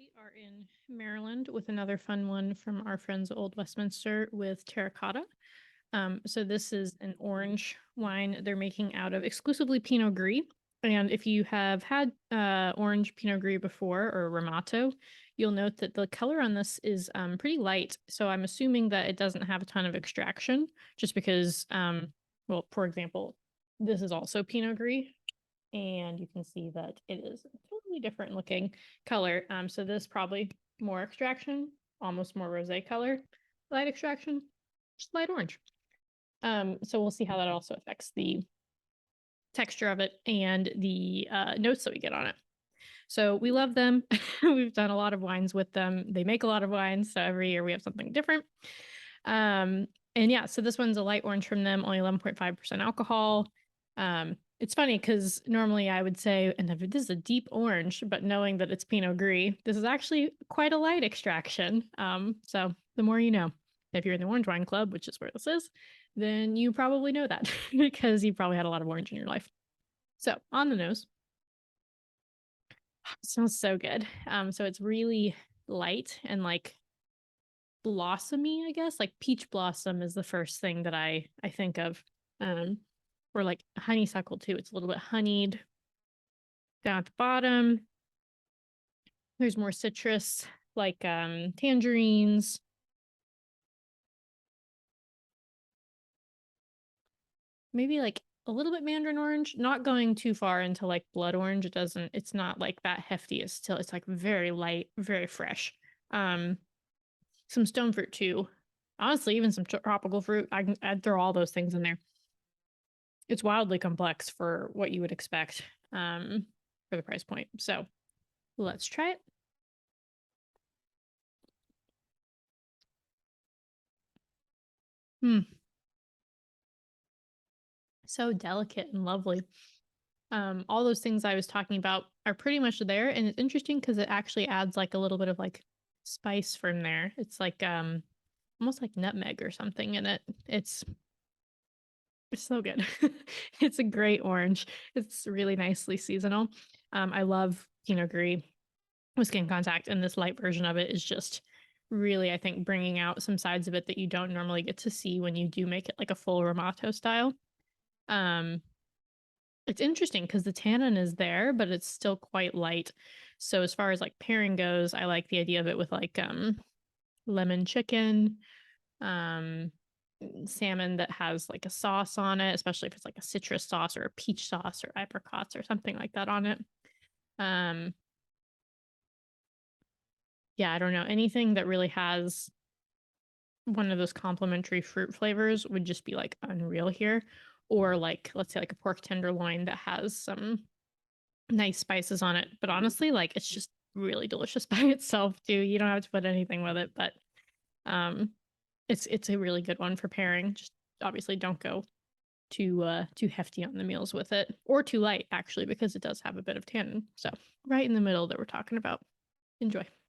We are in Maryland with another fun one from our friends Old Westminster with Terracotta. So this is an orange wine they're making out of exclusively Pinot Gris. And if you have had orange Pinot Gris before or Ramato, you'll note that the color on this is pretty light. So I'm assuming that it doesn't have a ton of extraction just because, well, for example, this is also Pinot Gris and you can see that it is a totally different looking color. So this probably more extraction, almost more rosé color, light extraction, just light orange. So we'll see how that also affects the texture of it and the notes that we get on it. So we love them. We've done a lot of wines with them. They make a lot of wines, so every year we have something different. And yeah, so this one's a light orange from them, only 11.5% alcohol. It's funny because normally I would say, and this is a deep orange, but knowing that it's Pinot Gris, this is actually quite a light extraction. So the more you know. If you're in the Orange Wine Club, which is where this is, then you probably know that because you probably had a lot of orange in your life. So on the nose, it smells so good. So it's really light and like blossomy, I guess. Like peach blossom is the first thing that I think of. Or like honeysuckle too. It's a little bit honeyed. Down at the bottom, there's more citrus, like tangerines. Maybe like a little bit mandarin orange, not going too far into like blood orange. It's not like that hefty. It's like very light, very fresh. Some stone fruit too. Honestly, even some tropical fruit. I'd throw all those things in there. It's wildly complex for what you would expect for the price point. So let's try it. So delicate and lovely. All those things I was talking about are pretty much there, and it's interesting because it actually adds like a little bit of like spice from there. It's like almost like nutmeg or something in it. It's so good. It's a great orange. It's really nicely seasonal. I love Pinot Gris with skin contact, and this light version of it is just really, I think, bringing out some sides of it that you don't normally get to see when you do make it like a full Ramato style. It's interesting because the tannin is there, but it's still quite light. So as far as like pairing goes, I like the idea of it with like lemon chicken, um salmon that has like a sauce on it, especially if it's like a citrus sauce or a peach sauce or apricots or something like that on it. Um yeah, I don't know. Anything that really has one of those complementary fruit flavors would just be like unreal here. Or like, let's say like a pork tenderloin that has some nice spices on it. But honestly, like it's just really delicious by itself too. You don't have to put anything with it, but um it's a really good one for pairing. Just obviously don't go too hefty on the meals with it, or too light actually, because it does have a bit of tannin. So right in the middle that we're talking about. Enjoy.